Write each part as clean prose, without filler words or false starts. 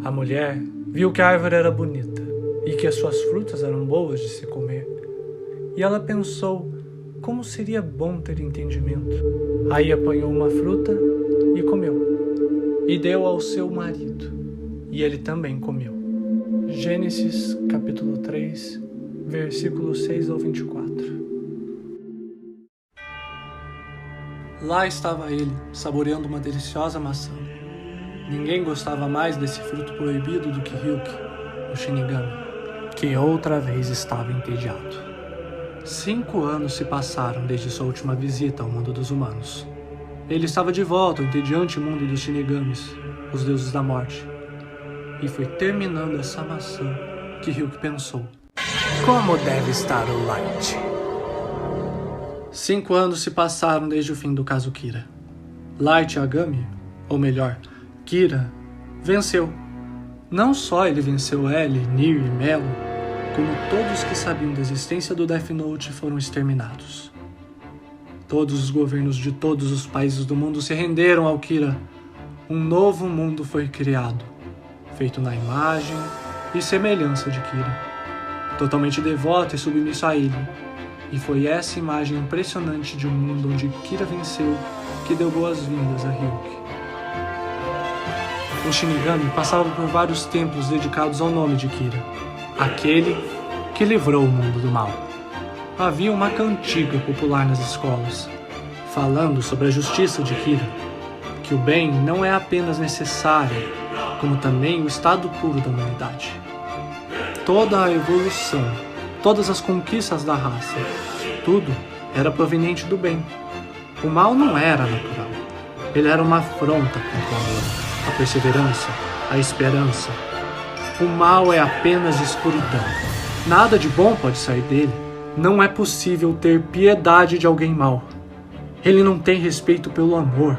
A mulher viu que a árvore era bonita e que as suas frutas eram boas de se comer. E ela pensou como seria bom ter entendimento. Aí apanhou uma fruta e comeu, e deu ao seu marido, e ele também comeu. Gênesis capítulo 3, versículos 6 ao 24. Lá estava ele, saboreando uma deliciosa maçã. Ninguém gostava mais desse fruto proibido do que Ryuki, o Shinigami, que outra vez estava entediado. 5 anos se passaram desde sua última visita ao mundo dos humanos. Ele estava de volta ao entediante mundo dos Shinigamis, os deuses da morte. E foi terminando essa maçã que Ryuki pensou: como deve estar o Light? 5 anos se passaram desde o fim do caso Kira. Light Yagami, ou melhor, Kira, venceu. Não só ele venceu L, Nier e Melo, como todos que sabiam da existência do Death Note foram exterminados. Todos os governos de todos os países do mundo se renderam ao Kira. Um novo mundo foi criado, feito na imagem e semelhança de Kira, totalmente devoto e submisso a ele. E foi essa imagem impressionante de um mundo onde Kira venceu que deu boas-vindas a Ryuki. O Shinigami passava por vários templos dedicados ao nome de Kira, aquele que livrou o mundo do mal. Havia uma cantiga popular nas escolas, falando sobre a justiça de Kira, que o bem não é apenas necessário, como também o estado puro da humanidade. Toda a evolução, todas as conquistas da raça, tudo era proveniente do bem. O mal não era natural, ele era uma afronta contra o amor, a perseverança, a esperança. O mal é apenas escuridão. Nada de bom pode sair dele. Não é possível ter piedade de alguém mau. Ele não tem respeito pelo amor.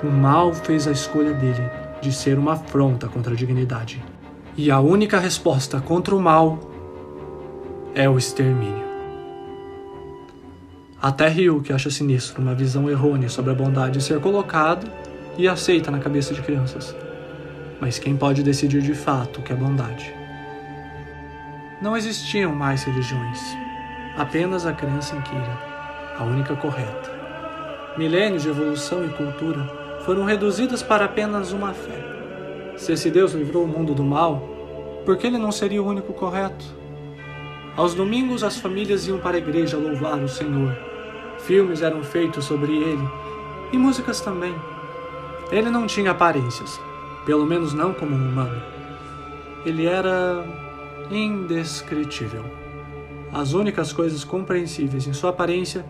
O mal fez a escolha dele de ser uma afronta contra a dignidade. E a única resposta contra o mal é o extermínio. Até Ryuki acha sinistro uma visão errônea sobre a bondade ser colocada e aceita na cabeça de crianças. Mas quem pode decidir de fato o que é bondade? Não existiam mais religiões, apenas a crença em Kira, a única correta. Milênios de evolução e cultura foram reduzidas para apenas uma fé. Se esse Deus livrou o mundo do mal, por que ele não seria o único correto? Aos domingos as famílias iam para a igreja louvar o Senhor. Filmes eram feitos sobre ele, e músicas também. Ele não tinha aparências, pelo menos não como um humano. Ele era indescritível. As únicas coisas compreensíveis em sua aparência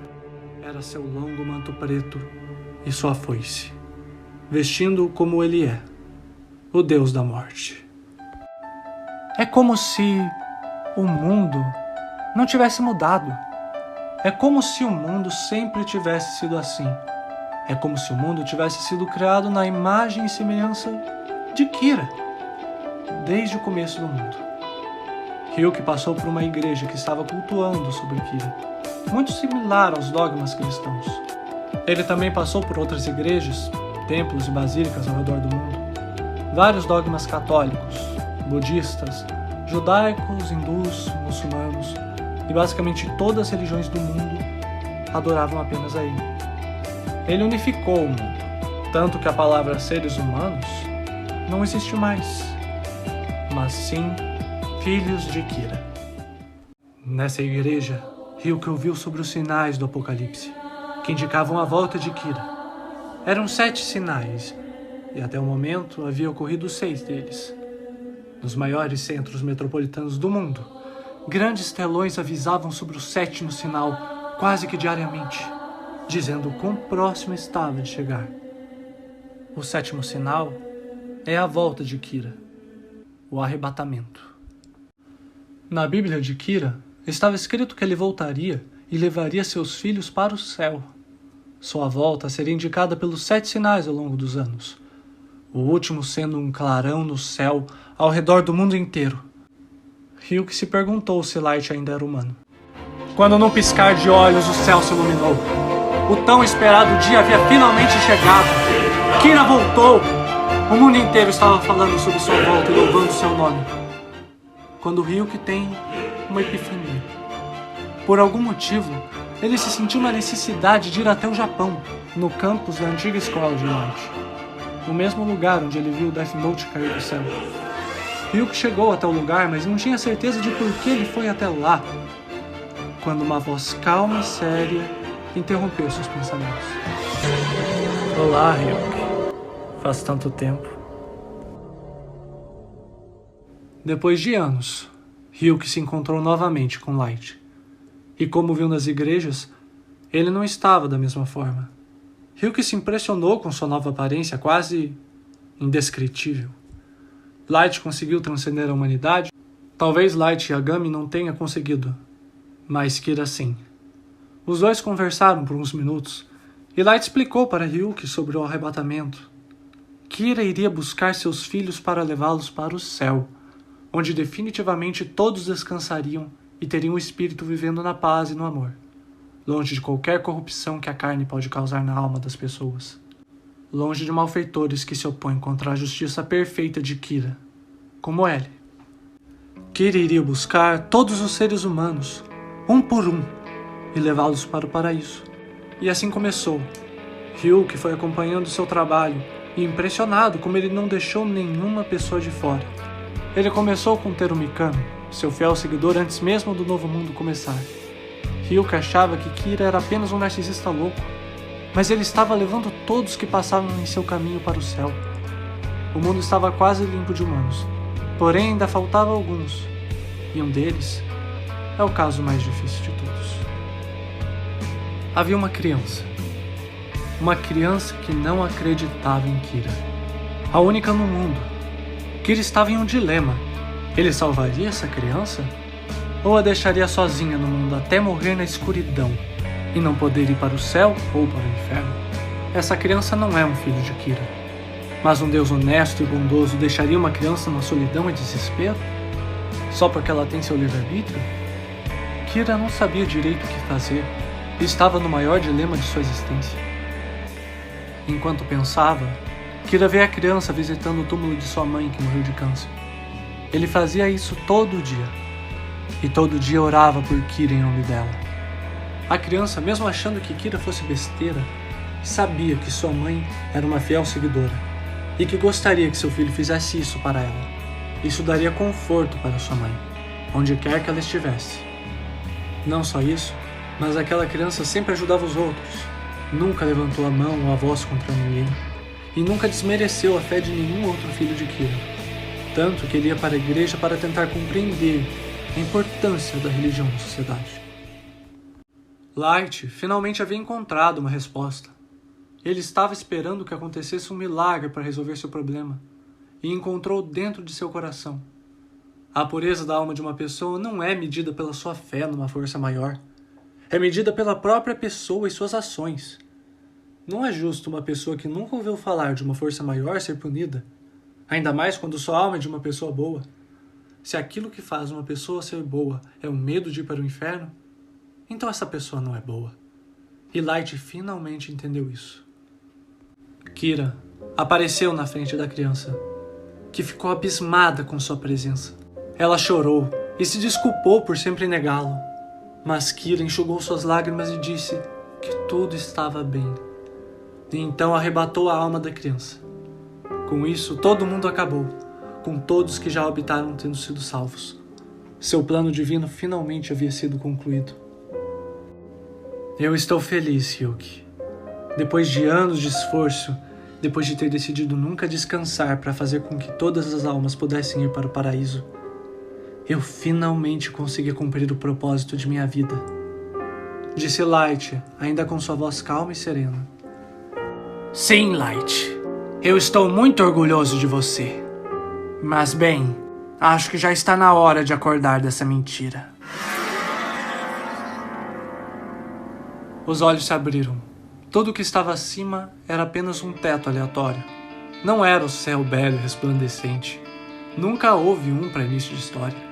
era seu longo manto preto e sua foice, vestindo-o como ele é, o Deus da morte. É como se o mundo não tivesse mudado. É como se o mundo sempre tivesse sido assim. É como se o mundo tivesse sido criado na imagem e semelhança de Kira, desde o começo do mundo. Ryuki passou por uma igreja que estava cultuando sobre Kira, muito similar aos dogmas cristãos. Ele também passou por outras igrejas, templos e basílicas ao redor do mundo. Vários dogmas católicos, budistas, judaicos, hindus, muçulmanos e basicamente todas as religiões do mundo adoravam apenas a ele. Ele unificou o mundo, tanto que a palavra seres humanos não existe mais, mas sim filhos de Kira. Nessa igreja, Ryuki ouviu sobre os sinais do Apocalipse, que indicavam a volta de Kira. Eram 7 sinais, e até o momento havia ocorrido 6 deles. Nos maiores centros metropolitanos do mundo, grandes telões avisavam sobre o 7º sinal quase que diariamente, dizendo quão próximo estava de chegar. O 7º sinal é a volta de Kira, o arrebatamento. Na Bíblia de Kira, estava escrito que ele voltaria e levaria seus filhos para o céu. Sua volta seria indicada pelos 7 sinais ao longo dos anos, o último sendo um clarão no céu ao redor do mundo inteiro. Ryuki se perguntou se Light ainda era humano. Quando num piscar de olhos o céu se iluminou, o tão esperado dia havia finalmente chegado. Kira voltou! O mundo inteiro estava falando sobre sua volta e louvando seu nome. Quando Ryuki tem uma epifania. Por algum motivo, ele se sentiu na necessidade de ir até o Japão, no campus da antiga escola de Light, o mesmo lugar onde ele viu o Death Note cair do céu. Ryuki chegou até o lugar, mas não tinha certeza de por que ele foi até lá, quando uma voz calma e séria interrompeu seus pensamentos. Olá, Ryuki. Faz tanto tempo. Depois de anos, Ryuki se encontrou novamente com Light. E como viu nas igrejas, ele não estava da mesma forma. Ryuki se impressionou com sua nova aparência quase indescritível. Light conseguiu transcender a humanidade? Talvez Light Yagami não tenha conseguido, mas Kira sim. Os dois conversaram por uns minutos, e Light explicou para Ryuki sobre o arrebatamento. Kira iria buscar seus filhos para levá-los para o céu, onde definitivamente todos descansariam e teriam o espírito vivendo na paz e no amor, longe de qualquer corrupção que a carne pode causar na alma das pessoas. Longe de malfeitores que se opõem contra a justiça perfeita de Kira, como ele. Kira iria buscar todos os seres humanos, um por um, e levá-los para o paraíso. E assim começou. Ryuki foi acompanhando seu trabalho e impressionado como ele não deixou nenhuma pessoa de fora. Ele começou com Teru Mikami, seu fiel seguidor antes mesmo do Novo Mundo começar. Ryuki achava que Kira era apenas um narcisista louco, mas ele estava levando todos que passavam em seu caminho para o céu. O mundo estava quase limpo de humanos, porém ainda faltava alguns, e um deles é o caso mais difícil de todos. Havia uma criança que não acreditava em Kira, a única no mundo. Kira estava em um dilema. Ele salvaria essa criança? Ou a deixaria sozinha no mundo até morrer na escuridão e não poder ir para o céu ou para o inferno? Essa criança não é um filho de Kira, mas um Deus honesto e bondoso deixaria uma criança na solidão e desespero? Só porque ela tem seu livre-arbítrio? Kira não sabia direito o que fazer e estava no maior dilema de sua existência. Enquanto pensava, Kira vê a criança visitando o túmulo de sua mãe que morreu de câncer. Ele fazia isso todo dia, e todo dia orava por Kira em nome dela. A criança, mesmo achando que Kira fosse besteira, sabia que sua mãe era uma fiel seguidora, e que gostaria que seu filho fizesse isso para ela. Isso daria conforto para sua mãe, onde quer que ela estivesse. Não só isso, mas aquela criança sempre ajudava os outros, nunca levantou a mão ou a voz contra ninguém, e nunca desmereceu a fé de nenhum outro filho de Kira, tanto que ele ia para a igreja para tentar compreender a importância da religião na sociedade. Light finalmente havia encontrado uma resposta. Ele estava esperando que acontecesse um milagre para resolver seu problema, e encontrou dentro de seu coração. A pureza da alma de uma pessoa não é medida pela sua fé numa força maior, é medida pela própria pessoa e suas ações. Não é justo uma pessoa que nunca ouviu falar de uma força maior ser punida, ainda mais quando sua alma é de uma pessoa boa. Se aquilo que faz uma pessoa ser boa é o medo de ir para o inferno, então essa pessoa não é boa. E Light finalmente entendeu isso. Kira apareceu na frente da criança, que ficou abismada com sua presença. Ela chorou e se desculpou por sempre negá-lo, mas Kira enxugou suas lágrimas e disse que tudo estava bem. E então arrebatou a alma da criança. Com isso, todo mundo acabou, com todos que já habitaram tendo sido salvos. Seu plano divino finalmente havia sido concluído. Eu estou feliz, Ryuki. Depois de anos de esforço, depois de ter decidido nunca descansar para fazer com que todas as almas pudessem ir para o paraíso, eu finalmente consegui cumprir o propósito de minha vida. Disse Light, ainda com sua voz calma e serena. Sim, Light. Eu estou muito orgulhoso de você. Mas bem, acho que já está na hora de acordar dessa mentira. Os olhos se abriram. Tudo o que estava acima era apenas um teto aleatório. Não era o céu belo e resplandecente. Nunca houve um para início de história.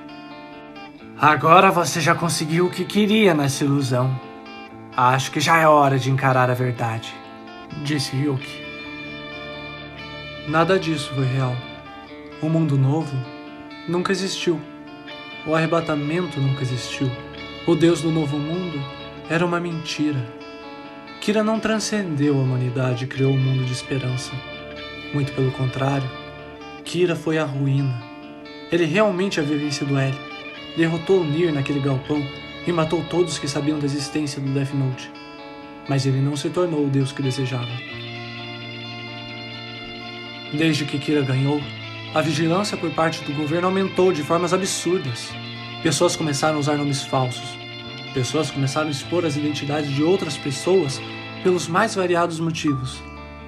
Agora você já conseguiu o que queria nessa ilusão. Acho que já é hora de encarar a verdade, disse Ryuki. Nada disso foi real. O mundo novo nunca existiu. O arrebatamento nunca existiu. O Deus do novo mundo era uma mentira. Kira não transcendeu a humanidade e criou um mundo de esperança. Muito pelo contrário, Kira foi a ruína. Ele realmente havia vencido L, derrotou Nier naquele galpão e matou todos que sabiam da existência do Death Note. Mas ele não se tornou o Deus que desejava. Desde que Kira ganhou, a vigilância por parte do governo aumentou de formas absurdas. Pessoas começaram a usar nomes falsos. Pessoas começaram a expor as identidades de outras pessoas pelos mais variados motivos,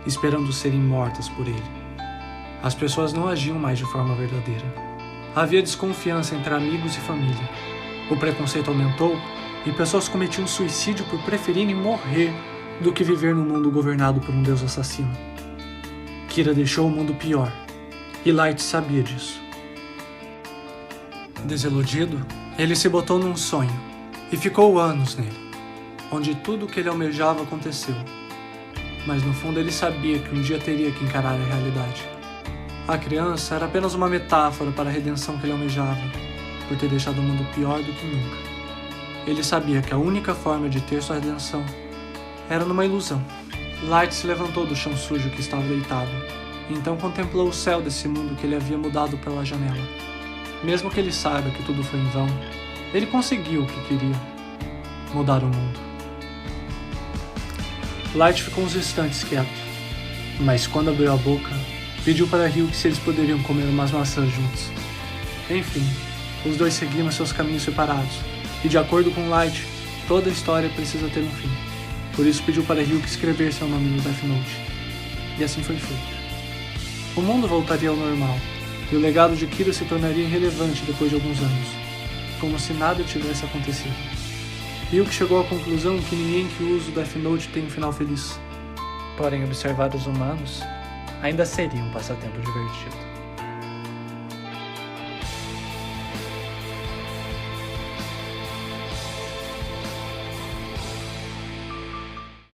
esperando serem mortas por ele. As pessoas não agiam mais de forma verdadeira. Havia desconfiança entre amigos e família. O preconceito aumentou e pessoas cometiam suicídio por preferirem morrer do que viver num mundo governado por um deus assassino. Kira deixou o mundo pior, e Light sabia disso. Desiludido, ele se botou num sonho, e ficou anos nele, onde tudo o que ele almejava aconteceu. Mas no fundo ele sabia que um dia teria que encarar a realidade. A criança era apenas uma metáfora para a redenção que ele almejava, por ter deixado o mundo pior do que nunca. Ele sabia que a única forma de ter sua redenção era numa ilusão. Light se levantou do chão sujo que estava deitado, e então contemplou o céu desse mundo que ele havia mudado pela janela. Mesmo que ele saiba que tudo foi em vão, ele conseguiu o que queria: mudar o mundo. Light ficou uns instantes quieto, mas quando abriu a boca, pediu para Ryuk se eles poderiam comer umas maçãs juntos. Enfim, os dois seguiram seus caminhos separados, e de acordo com Light, toda história precisa ter um fim. Por isso pediu para Ryuk escrever seu nome no Death Note. E assim foi feito. O mundo voltaria ao normal, e o legado de Kira se tornaria irrelevante depois de alguns anos, como se nada tivesse acontecido. Ryuk chegou à conclusão que ninguém que usa o Death Note tem um final feliz. Porém, observar os humanos ainda seria um passatempo divertido.